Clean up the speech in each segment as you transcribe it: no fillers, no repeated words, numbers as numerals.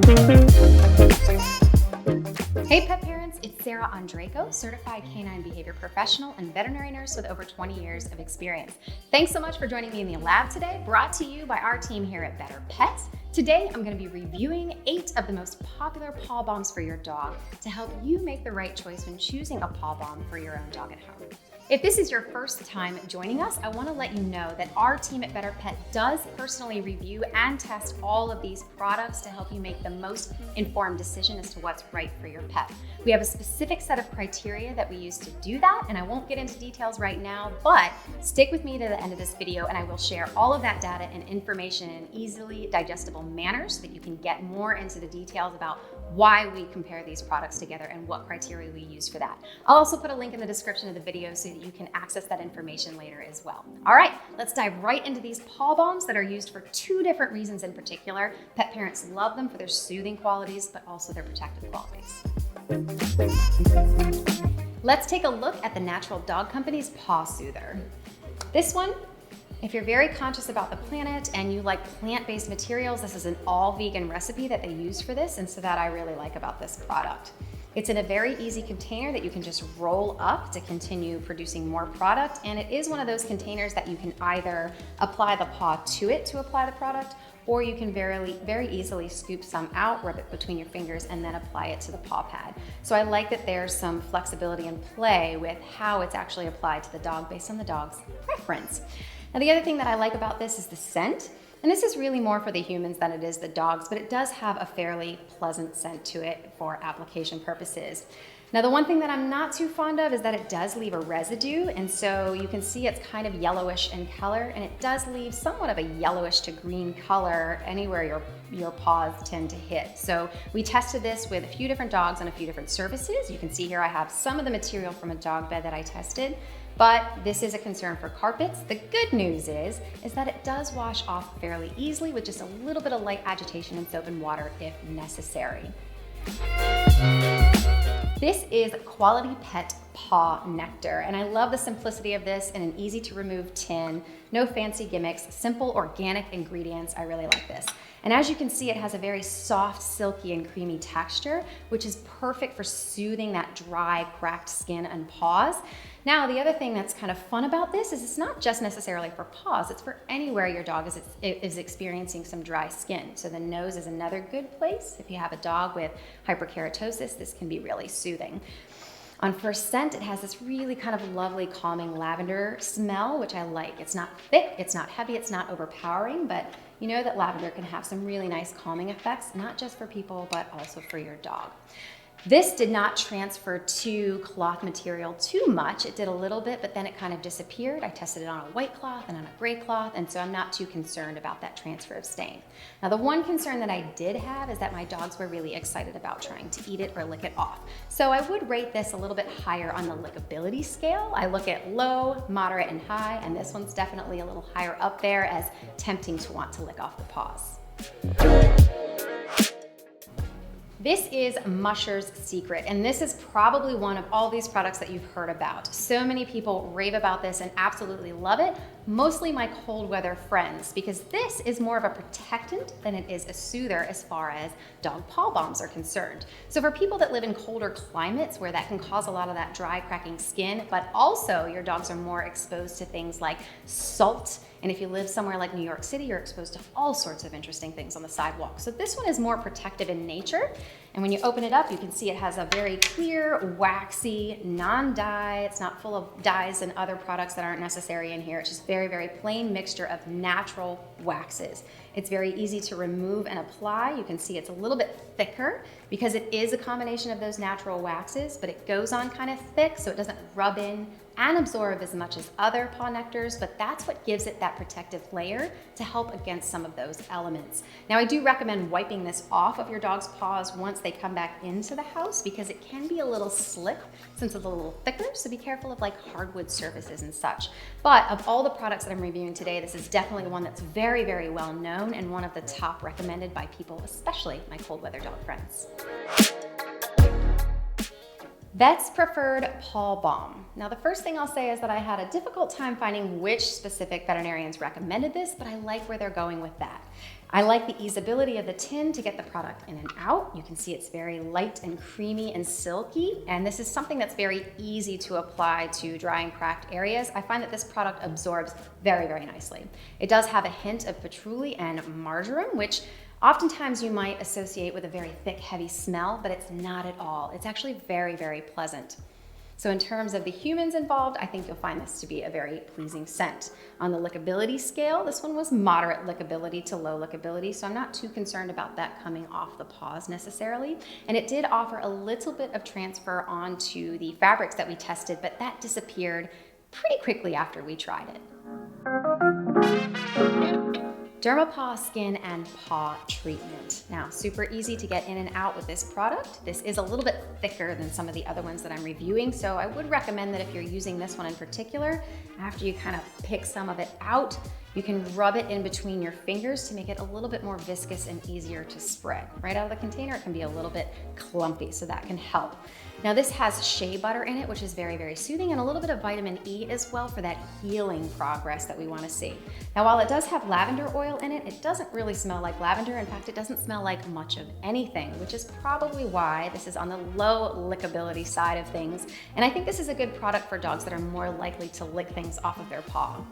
Hey pet parents, it's Sarah Andreyko, certified canine behavior professional and veterinary nurse with over 20 years of experience. Thanks so much for joining me in the lab today, brought to you by our team here at Betterpet. Today, I'm going to be reviewing 8 of the most popular paw balms for your dog to help you make the right choice when choosing a paw balm for your own dog at home. If this is your first time joining us, I want to let you know that our team at Betterpet does personally review and test all of these products to help you make the most informed decision as to what's right for your pet. We have a specific set of criteria that we use to do that, and I won't get into details right now, but stick with me to the end of this video and I will share all of that data and information in easily digestible manner so that you can get more into the details about why we compare these products together and what criteria we use for that. I'll also put a link in the description of the video so that you can access that information later as well. All right, let's dive right into these paw balms that are used for 2 different reasons in particular. Pet parents love them for their soothing qualities, but also their protective qualities. Let's take a look at the Natural Dog Company's Paw Soother. This one, if you're very conscious about the planet and you like plant-based materials, this is an all-vegan recipe that they use for this, and so that I really like about this product. It's in a very easy container that you can just roll up to continue producing more product, and it is one of those containers that you can either apply the paw to it to apply the product, or you can very easily scoop some out, rub it between your fingers, and then apply it to the paw pad. So I like that there's some flexibility and play with how it's actually applied to the dog based on the dog's preference. Now, the other thing that I like about this is the scent. And this is really more for the humans than it is the dogs, but it does have a fairly pleasant scent to it for application purposes. Now, the one thing that I'm not too fond of is that it does leave a residue, and so you can see it's kind of yellowish in color, and it does leave somewhat of a yellowish to green color anywhere your paws tend to hit. So we tested this with a few different dogs on a few different surfaces. You can see here I have some of the material from a dog bed that I tested, but this is a concern for carpets. The good news is that it does wash off fairly easily with just a little bit of light agitation in soap and water if necessary. This is Quality Pet Paw Nectar, and I love the simplicity of this in an easy to remove tin, no fancy gimmicks, simple organic ingredients. I really like this. And as you can see, it has a very soft, silky, and creamy texture, which is perfect for soothing that dry, cracked skin and paws. Now, the other thing that's kind of fun about this is it's not just necessarily for paws, it's for anywhere your dog is experiencing some dry skin. So the nose is another good place. If you have a dog with hyperkeratosis, this can be really soothing. On first scent, it has this really kind of lovely, calming lavender smell, which I like. It's not thick, it's not heavy, it's not overpowering, but you know that lavender can have some really nice calming effects, not just for people, but also for your dog. This did not transfer to cloth material too much. It did a little bit, but then it kind of disappeared. I tested it on a white cloth and on a gray cloth, and so I'm not too concerned about that transfer of stain. Now, the one concern that I did have is that my dogs were really excited about trying to eat it or lick it off. So I would rate this a little bit higher on the lickability scale. I look at low, moderate, and high, and this one's definitely a little higher up there as tempting to want to lick off the paws. This is Mushers Secret, and this is probably one of all these products that you've heard about. So many people rave about this and absolutely love it, mostly my cold weather friends, because this is more of a protectant than it is a soother as far as dog paw balms are concerned. So for people that live in colder climates where that can cause a lot of that dry, cracking skin, but also your dogs are more exposed to things like salt, and if you live somewhere like New York City, you're exposed to all sorts of interesting things on the sidewalk. So this one is more protective in nature. And when you open it up, you can see it has a very clear, waxy, non-dye. It's not full of dyes and other products that aren't necessary in here. It's just very, very plain mixture of natural waxes. It's very easy to remove and apply. You can see it's a little bit thicker because it is a combination of those natural waxes, but it goes on kind of thick so it doesn't rub in and absorb as much as other paw nectars, but that's what gives it that protective layer to help against some of those elements. Now, I do recommend wiping this off of your dog's paws once they come back into the house because it can be a little slick since it's a little thicker, so be careful of like hardwood surfaces and such. But of all the products that I'm reviewing today, this is definitely the one that's very, very well known and one of the top recommended by people, especially my cold weather dog friends. Vets preferred Paw Balm. Now, the first thing I'll say is that I had a difficult time finding which specific veterinarians recommended this, but I like where they're going with that. I like the easeability of the tin to get the product in and out. You can see it's very light and creamy and silky, and this is something that's very easy to apply to dry and cracked areas. I find that this product absorbs very, very nicely. It does have a hint of patchouli and marjoram, which oftentimes you might associate with a very thick, heavy smell, but it's not at all. It's actually very, very pleasant. So in terms of the humans involved, I think you'll find this to be a very pleasing scent. On the lickability scale, this one was moderate lickability to low lickability, so I'm not too concerned about that coming off the paws necessarily. And it did offer a little bit of transfer onto the fabrics that we tested, but that disappeared pretty quickly after we tried it. Dermapaw skin and paw treatment. Now, super easy to get in and out with this product. This is a little bit thicker than some of the other ones that I'm reviewing, so I would recommend that if you're using this one in particular, after you kind of pick some of it out, you can rub it in between your fingers to make it a little bit more viscous and easier to spread. Right out of the container, it can be a little bit clumpy, so that can help. Now this has shea butter in it, which is very, very soothing, and a little bit of vitamin E as well for that healing progress that we want to see. Now while it does have lavender oil in it, it doesn't really smell like lavender. In fact, it doesn't smell like much of anything, which is probably why this is on the low lickability side of things. And I think this is a good product for dogs that are more likely to lick things off of their paw.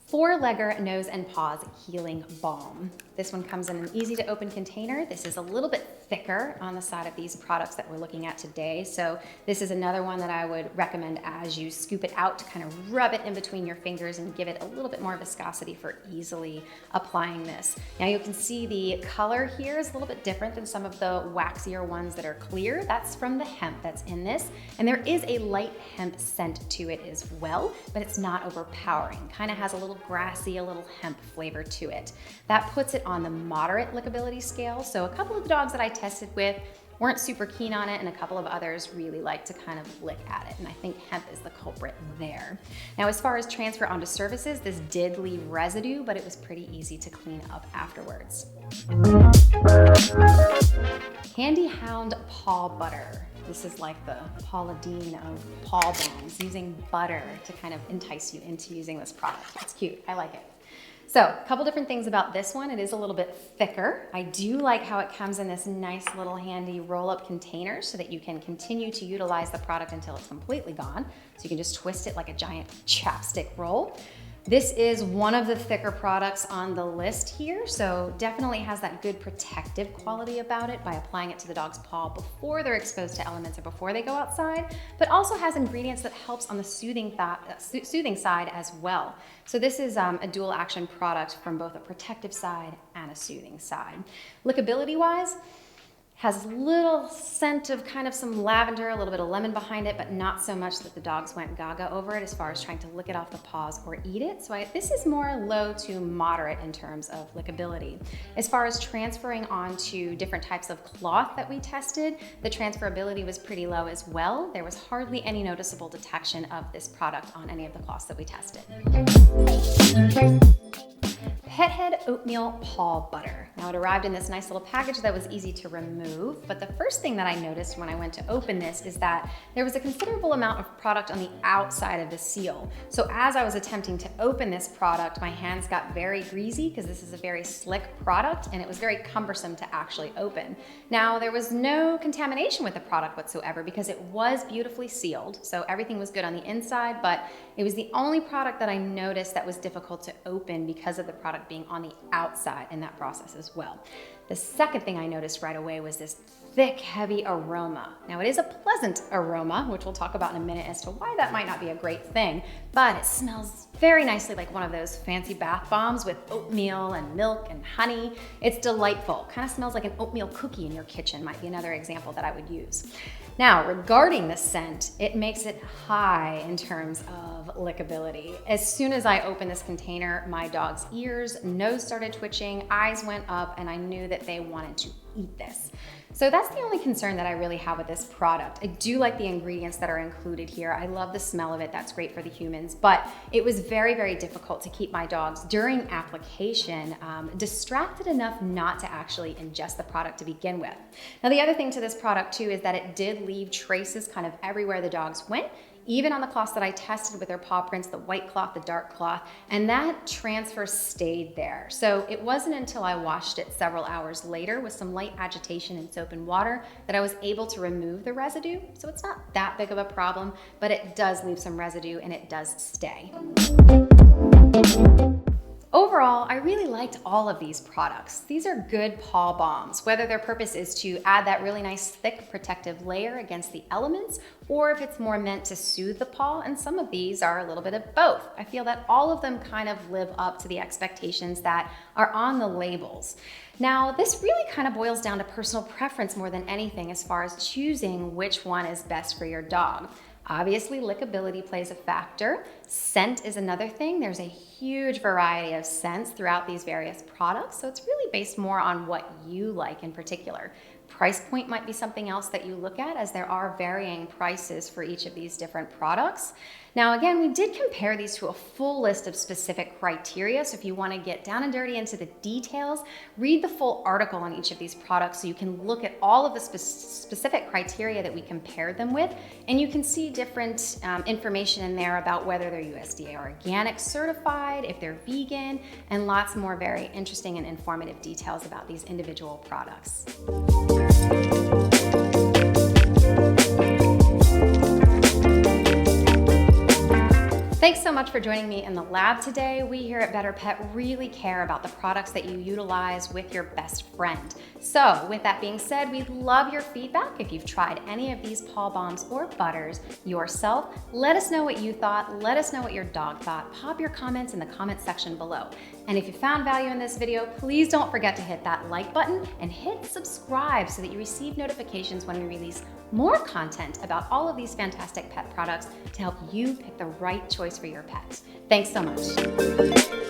Four-legger nose and paws healing balm. This one comes in an easy to open container. This is a little bit thicker on the side of these products that we're looking at today. So this is another one that I would recommend as you scoop it out to kind of rub it in between your fingers and give it a little bit more viscosity for easily applying this. Now you can see the color here is a little bit different than some of the waxier ones that are clear. That's from the hemp that's in this. And there is a light hemp scent to it as well, but it's not overpowering. Kind of has a little grassy, a little hemp flavor to it. That puts it on the moderate lickability scale. So a couple of the dogs that I tested with weren't super keen on it, and a couple of others really like to kind of lick at it. And I think hemp is the culprit there. Now, as far as transfer onto surfaces, this did leave residue, but it was pretty easy to clean up afterwards. Candy Hound Paw Butter. This is like the Paula Deen of Paw Balms, using butter to kind of entice you into using this product. It's cute, I like it. So a couple different things about this one. It is a little bit thicker. I do like how it comes in this nice little handy roll-up container so that you can continue to utilize the product until it's completely gone. So you can just twist it like a giant chapstick roll. This is one of the thicker products on the list here, so definitely has that good protective quality about it by applying it to the dog's paw before they're exposed to elements or before they go outside, but also has ingredients that helps on the soothing side as well. So this is a dual action product from both a protective side and a soothing side. Lickability wise, has a little scent of kind of some lavender, a little bit of lemon behind it, but not so much that the dogs went gaga over it as far as trying to lick it off the paws or eat it. So this is more low to moderate in terms of lickability. As far as transferring onto different types of cloth that we tested, the transferability was pretty low as well. There was hardly any noticeable detection of this product on any of the cloths that we tested. Pet Head Oatmeal Paw Butter. Now it arrived in this nice little package that was easy to remove, but the first thing that I noticed when I went to open this is that there was a considerable amount of product on the outside of the seal. So as I was attempting to open this product, my hands got very greasy because this is a very slick product and it was very cumbersome to actually open. Now there was no contamination with the product whatsoever because it was beautifully sealed. So everything was good on the inside, but it was the only product that I noticed that was difficult to open because of the product being on the outside in that process as well. The second thing I noticed right away was this thick, heavy aroma. Now it is a pleasant aroma, which we'll talk about in a minute as to why that might not be a great thing, but it smells very nicely like one of those fancy bath bombs with oatmeal and milk and honey. It's delightful. Kind of smells like an oatmeal cookie in your kitchen might be another example that I would use. Now, regarding the scent, it makes it high in terms of lickability. As soon as I opened this container, my dog's ears, nose started twitching, eyes went up, and I knew that if they wanted to eat this. So that's the only concern that I really have with this product. I do like the ingredients that are included here. I love the smell of it. That's great for the humans, but it was very, very difficult to keep my dogs during application distracted enough not to actually ingest the product to begin with. Now, the other thing to this product too is that it did leave traces kind of everywhere the dogs went, even on the cloths that I tested with their paw prints, the white cloth, the dark cloth, and that transfer stayed there. So it wasn't until I washed it several hours later with some light agitation in soap and water that I was able to remove the residue. So it's not that big of a problem, but it does leave some residue and it does stay. Overall, I really liked all of these products. These are good paw balms, whether their purpose is to add that really nice thick protective layer against the elements, or if it's more meant to soothe the paw, and some of these are a little bit of both. I feel that all of them kind of live up to the expectations that are on the labels. Now, this really kind of boils down to personal preference more than anything as far as choosing which one is best for your dog. Obviously, lickability plays a factor. Scent is another thing. There's a huge variety of scents throughout these various products, so it's really based more on what you like in particular. Price point might be something else that you look at, as there are varying prices for each of these different products. Now, again, we did compare these to a full list of specific criteria, so if you want to get down and dirty into the details, read the full article on each of these products so you can look at all of the specific criteria that we compared them with, and you can see different information in there about whether they're USDA organic certified, if they're vegan, and lots more very interesting and informative details about these individual products. Thanks so much for joining me in the lab today. We here at Betterpet really care about the products that you utilize with your best friend. So with that being said, we'd love your feedback. If you've tried any of these paw balms or butters yourself, let us know what you thought. Let us know what your dog thought. Pop your comments in the comment section below. And if you found value in this video, please don't forget to hit that like button and hit subscribe so that you receive notifications when we release more content about all of these fantastic pet products to help you pick the right choice for your pet. Thanks so much.